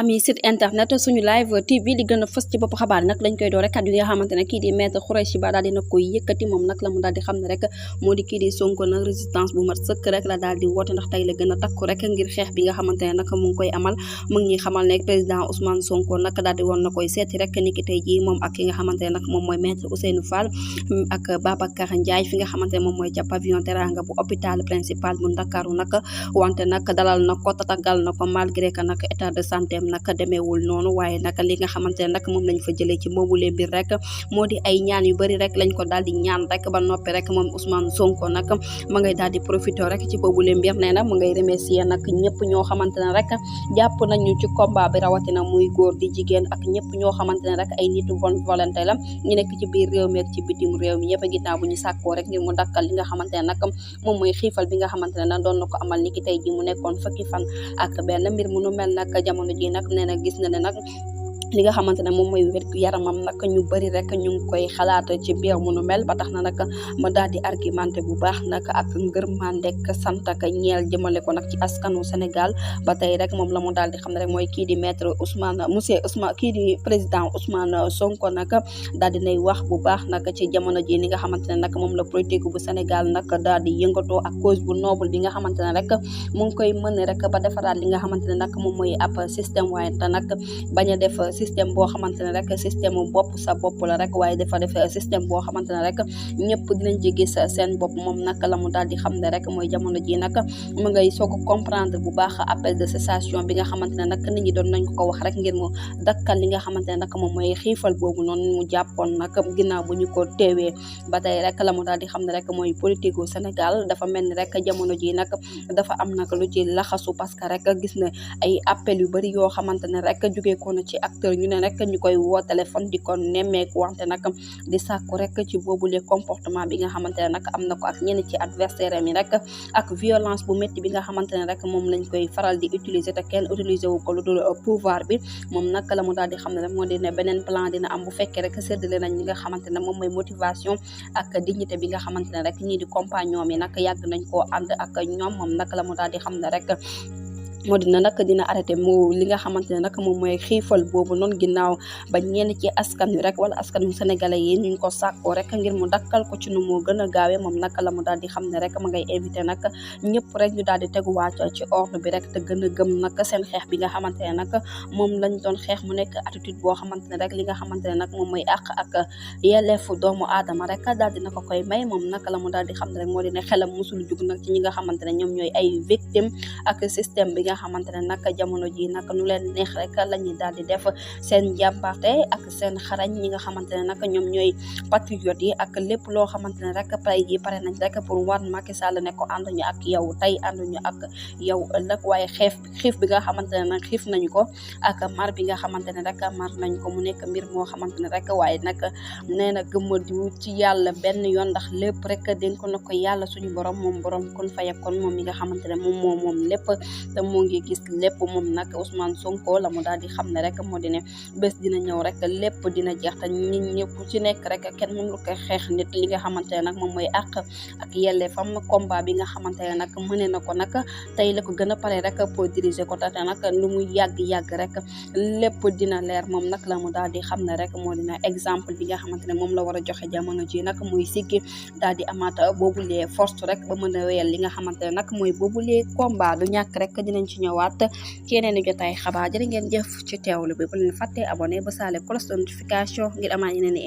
ami site internet suñu live TV li gën a fës ci bopp xabaar nag lañ koy door rek kàddu yi nga xamante ne kii di maître Khoureychi Ba daal dina koy yëkkati moom nag la mu daal di xam ne rek moo di kii di Sonko nag résistance bu mat sëkk rek la daal di woote ndax tey la gën a takku rek ngir xeex bi nga xamante ne nag mu ngi koy amal mu ngi ñuy xamal ne président Ousmane Sonko nag daal di woon na koy seeti rek niki tey jii moom ak ki nga xamante ne nag moom mooy maître Ousseynou Fall ak Babacar Ndiaye fi nga xamante ne moom mooy ca pavillon Teranga bu hôpital principal bu Ndakaaru nag wante nag dalal na ko tatagal na ko malgré que nag état de santé am nag demeewul noonu waaye nag li nga xamante ne nag moom lañ fa jëlee ci boobule mbir rek moo di ay ñaan yu bëri rek lañ ko daal di ñaan rek ba noppi rek moom Ousmane Sonko nag ma ngay daal di profité rek ci boobule mbir nee na mu ngay remercier nag ñëpp ñoo xamante ne rek jàpp nañu ci combat bi rawatina muy góor di jigéen ak ñëpp ñoo xamante ne rek ay nitu bonne volonté la ñu nekk ci biir réew mi ak ci bitim réew mi yëpp a ginnaaw bu ñu sàkkoo rek ngir mu dakkal li nga xamante ne nag moom mooy xiifal bi nga xamante ne nag doon na ko amal ni ki tey ji mu nekkoon fukki fan ak benn mbir mu nu mel nag jamono ji nag nee na gis na ne nag li nga xamante ne moom mooy wér yaramam nag ñu bëri rek ñu ngi koy xalaat ci biir mu nu mel ba tax na nag ma daal di argumenté bu baax nag ak ngërmandek sant ak ñeel jëmale ko nag ci askanu Sénégal ba tey rek moom la mu daal di xam ne rek mooy kii di maître Ousmane kii di président Ousmane Sonko nag daal di nay wax bu baax nag ci jamono ji li nga xamante ne nag moom la politique bu Sénégal nag daal di yëngatoo ak cause bu noble bi nga xamante ne rek mu ngi koy mën rek ba defaraat li nga xamante ne nag moom mooy ab système waaye te nag bañ a def système boo xamante ne rek système bopp sa bopp la rek waaye dafa def système boo xamante ne rek ñëpp dinañ ci gis seen bopp moom nag la mu daal di xam ne rek mooy jamono ji nag mu ngay soog a comprendre bu baax appel de cessation bi nga xamante ne nag nit ñi doon nañ ko wax rek ngir mu dakkal li nga xamante ne nag moom mooy xiifal boobu noonu mu jàppoon nag ginnaaw bu ñu ko teewee ba tey rek la mu daal di xam ne rek mooy politique u Sénégal dafa mel ni rek jamono ji nag dafa am nag lu ci laxasu parce que rek gis na ay appel yu bëri yoo xamante ne rek jógee ko na ci acteur ñu ne rek ñu koy woo téléphone di ko nemmeeku wante nag di sàkku rek ci boobule comportement bi nga xamante ne nag am na ko ak ñenn ci adversaire mi rek ak violence bu métti bi nga xamante ne rek moom lañ koy faral di utiliser te kenn utiliser wu ko lu dul pouvoir bi moom nag la mu daal di xam ne rek moo di ne beneen plan dina am bu fekkee rek séddale nañ li nga xamante ne moom mooy motivation ak dignité bi nga xamante ne rek ñii di compagnon mi nag yàgg nañ koo ànd ak ñoom moom nag la mu daal di xam ne rek moo dina nag dina arrêté mu li nga xamante ne nag moom mooy xiifal boobu noonu ginnaaw ba ñenn ci askan wi rek wala askanu sénégalais yi ñu ko sàkkoo rek ngir mu dakkal ko ci nu mu gën a gaawee moom nag la mu daal di xam ne rek ma ngay invité nag ñëpp rek ñu daal di teguwaat ci ordre bi rek te gën a gëm nag seen xeex bi nga xamante ne nag moom lañ doon xeex mu nekk attitude boo xamante ne rek li nga xamante ne nag moom mooy àq ak yelleefu doomu aadama rek daal dina ko koy may moom nag la mu daal di xam ne rek moo di ne xelam musul jug nag ci ñi nga xamante ne ñoom ñooy ay victime ak système bi nga xamante ne nag jamono ji nag nu leen neex rek la ñuy daal di def seen jàmbarte ak seen xarañ ñi nga xamante ne nag ñoom ñooy patriotes yi ak lépp loo xamante ne rek pare ji pare nañ rek pour war Macky Sall ne ko ànduñu ak yow tey ànduñu ak yow ëllëg waaye xiif bi nga xamante ne nag xiif nañu ko ak mar bi nga xamante ne rek mar nañ ko mu nekk mbir moo xamante ne rek waaye nag nee na gëmmadiwu ci yàlla benn yoon ndax lépp rek dénk na ko yàlla suñu borom moom borom kon fayakon moom mi nga xamante ne moom lépp te moo ngi gis lépp moom nag Ousmane Sonko la mu daal di xam ne rek moo di ne bés dina ñëw rek lépp dina jeex te nit ñëpp ci nekk rek kenn mënu ko xeex nit li nga xamante ne nag moom mooy àq ak yelleefam combat bi nga xamante ne nag mëne na ko nag tey la ko gën a pare rek pour diriger ko te nag lu muy yàgg rek lépp dina leer moom nag la mu daal di xam ne rek moo dina exemple bi nga xamante ne moom la war a joxe jamono ji nag muy siggi daal di amaat boobulee force rek ba mën a wéyal li nga xamante ne nag mooy boobulee combat du ñàkk rek dinañ ci ñëwaat ci yeneen i jotaay xabaar jërë ngeen jëf ci teewlu bi bu leen fàtte abonné ba saale cloche de notification ngir amaat yeneen i